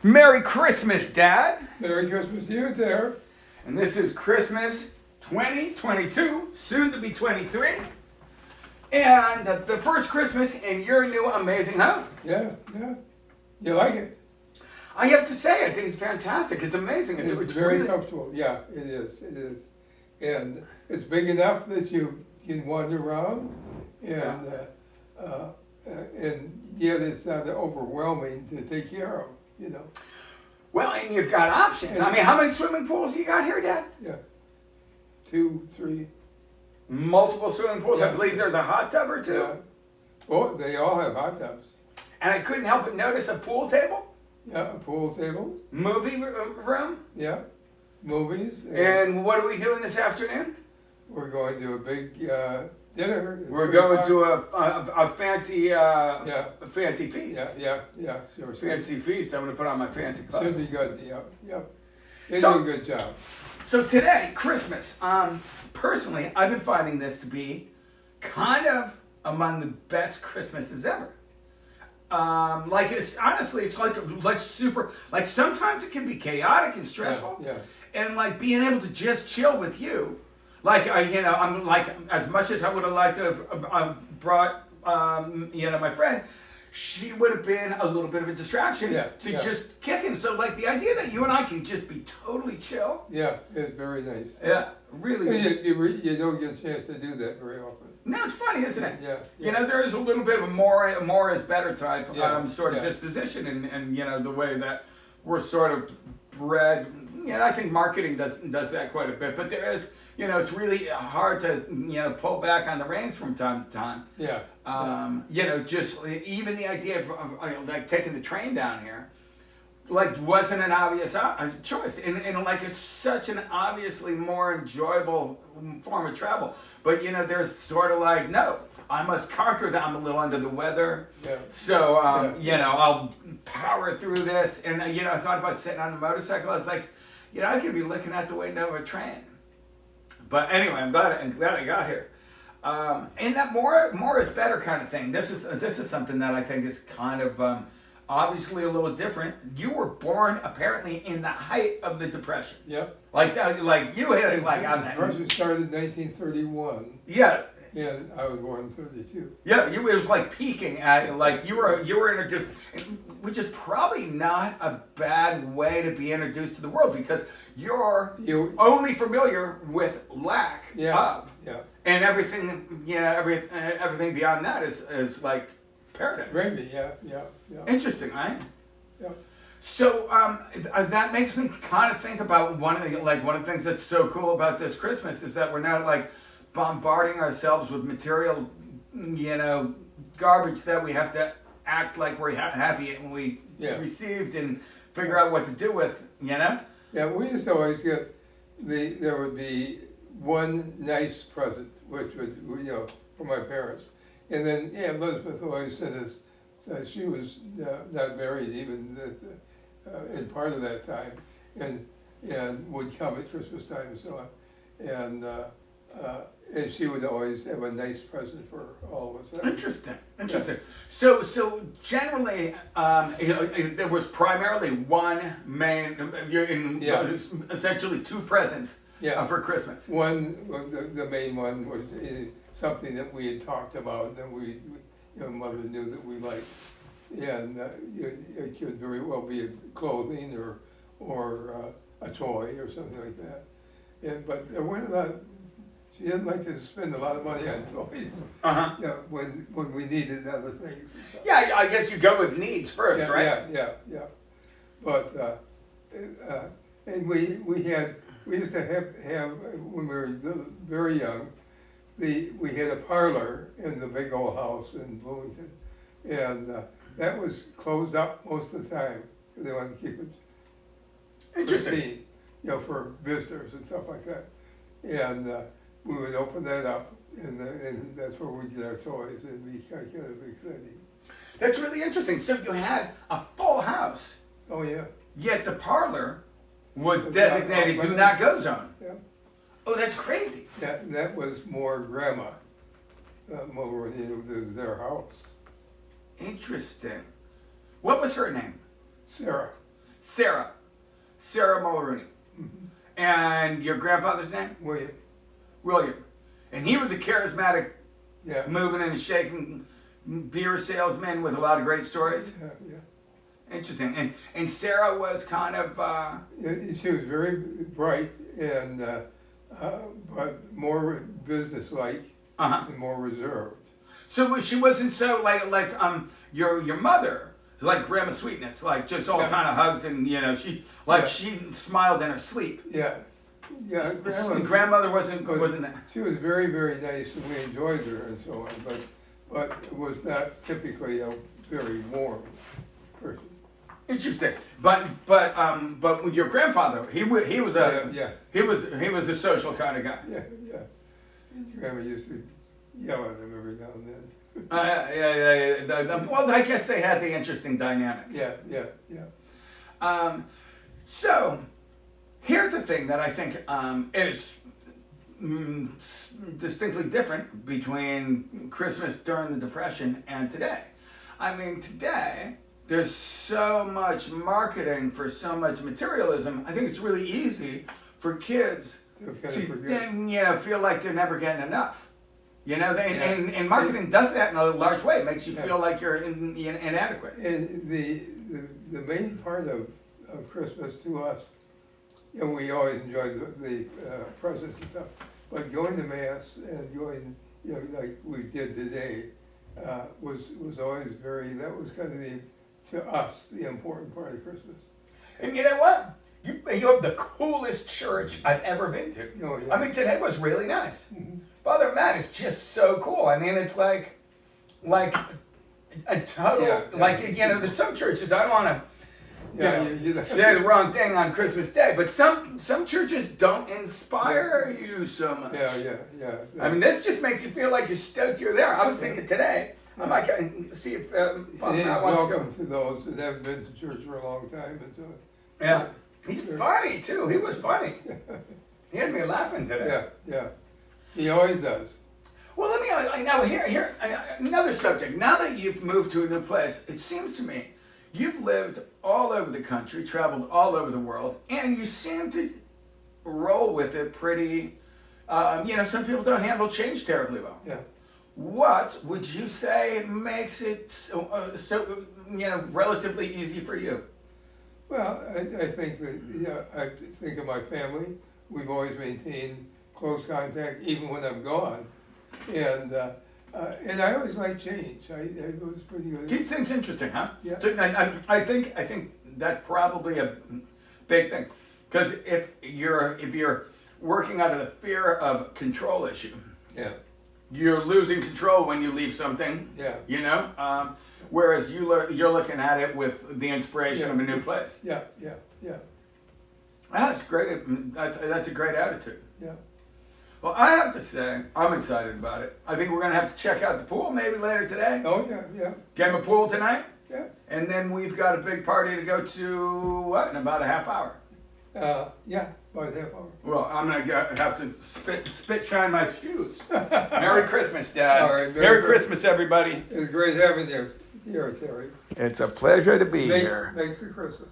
Merry Christmas, Dad. Merry Christmas to you, there. And this is Christmas 2022, soon to be 23. And the first Christmas in your new amazing home. Yeah. You like it? I have to say, I think it's fantastic. It's amazing. It's very comfortable. Yeah, it is. And it's big enough that you can wander around, and yet it's not overwhelming to take care of, you know. Well, and you've got options. I mean, how many swimming pools you got here, Dad? Yeah, 2, 3. Multiple swimming pools. Yeah. I believe there's a hot tub or two. Yeah. Oh, they all have hot tubs. And I couldn't help but notice a pool table. Yeah, a pool table. Movie room. Yeah, movies. And what are we doing this afternoon? We're going to a big dinner. We're going to a fancy fancy feast. Yeah. Sure. Fancy feast. I'm going to put on my fancy clothes. Should be good. Yeah. They So- do a good job. So today, Christmas. Personally, I've been finding this to be kind of among the best Christmases ever. Like it's honestly, it's like super. Like sometimes it can be chaotic and stressful. Yeah. And like being able to just chill with you, like I'm like as much as I would have liked to have brought my friend, she would have been a little bit of a distraction to just kicking. So like the idea that you and I can just be totally chill. Yeah, it's very nice. Yeah, really. You don't get a chance to do that very often. No, it's funny, isn't it? Yeah. You know, there is a little bit of a more is better type sort of Yeah. disposition, and the way that we're sort of bred. I think marketing does that quite a bit, but there is, it's really hard to pull back on the reins from time to time. Yeah. Just even the idea of like taking the train down here, like wasn't an obvious choice, and like it's such an obviously more enjoyable form of travel. But there's sort of like, no, I must conquer that. I'm a little under the weather, so I'll power through this. And I thought about sitting on a motorcycle. I was like, I could be looking out the window of a train. But anyway, I'm glad I got here. And that more is better kind of thing. This is something that I think is kind of obviously a little different. You were born apparently in the height of the Depression. Yep. Like you hit it like on that. Depression started in 1931. Yeah. And I was born in 32. Yeah, it was like peaking at like you were introduced, which is probably not a bad way to be introduced to the world because you're only familiar with lack of. Yeah. And everything, everything beyond that is like paradise. Gravy, yeah. Interesting, right? Yeah. So that makes me kind of think about one of the things that's so cool about this Christmas is that we're not like bombarding ourselves with material, garbage that we have to act like we're happy and we received and figure out what to do with, Yeah, we used to always get there would be one nice present, which would, for my parents. And then Elizabeth always said this, she was not married even in part of that time, and would come at Christmas time and so on. And she would always have a nice present for all of us. Interesting. So generally, there was primarily one main, essentially two presents for Christmas. The main one was something that we had talked about, and that Mother knew that we liked, and it could very well be clothing or a toy or something like that. But she didn't like to spend a lot of money on toys. When we needed other things. Yeah, I guess you go with needs first, right? Yeah. But and we used to have when we were very young, we had a parlor in the big old house in Bloomington, and that was closed up most of the time because they wanted to keep it Interesting. pristine, for visitors and stuff like that, and. We would open that up, and that's where we'd get our toys. It'd be kind of exciting. That's really interesting. So you had a full house. Oh, yeah. Yet the parlor was designated do not go zone. Yeah. Oh, that's crazy. That was more Grandma Mulrooney. It was their house. Interesting. What was her name? Sarah. Sarah Mulrooney. And your grandfather's name? William. And he was a charismatic, Yeah. moving and shaking beer salesman with a lot of great stories. Yeah. Interesting. And Sarah was kind of, She was very bright and but more businesslike and more reserved. so she wasn't so like your mother, like Grandma Sweetness, like just all kind of hugs and she she smiled in her sleep. Yeah. Yeah. Grandmother wasn't that. She was very, very nice and we enjoyed her and so on, but was not typically a very warm person. Interesting, but with your grandfather, he was he was a social kind of guy. Yeah. His grandma used to yell at him every now and then. Well, I guess they had the interesting dynamics. Yeah. So, here's the thing that I think is distinctly different between Christmas during the Depression and today. I mean, today, there's so much marketing for so much materialism. I think it's really easy for kids to feel like they're never getting enough. And marketing does that in a large way. It makes you feel like you're inadequate. And the main part of Christmas to us, we always enjoyed the presents and stuff, but going to Mass and going, like we did today, was always that was kind of to us, the important part of Christmas. And you know what? You have the coolest church I've ever been to. Oh, yeah. I mean, today was really nice. Father Matt is just so cool. I mean, it's like a total, there's some churches, I don't want to say the wrong thing on Christmas Day, but some churches don't inspire you so much. Yeah. I mean, this just makes you feel like you're stoked you're there. I was thinking today, I might see if Father Matt wants to go. Welcome to those that haven't been to church for a long time. And so, yeah. He's funny, too. He was funny. He had me laughing today. Yeah. He always does. Well, let me now here another subject. Now that you've moved to a new place, it seems to me you've lived all over the country, traveled all over the world, and you seem to roll with it pretty. Some people don't handle change terribly well. Yeah. What would you say makes it relatively easy for you? Well, I think that I think of my family. We've always maintained close contact, even when I'm gone, and I always like change. I was pretty good. Keep things interesting, huh? Yeah. So, I think that's probably a big thing, because if you're working out of the fear of control issue, you're losing control when you leave something. Yeah. Whereas you're looking at it with the inspiration of a new place. Yeah. That's great. That's a great attitude. Yeah. Well, I have to say, I'm excited about it. I think we're going to have to check out the pool maybe later today. Oh, yeah. Game of pool tonight. Yeah. And then we've got a big party to go to, in about a half hour? Yeah, about a half hour. Well, I'm going to have to spit shine my shoes. Merry Christmas, Dad. All right, Merry Christmas, everybody. It was great having you here, Terry. It's a pleasure to be here. Thanks for Christmas.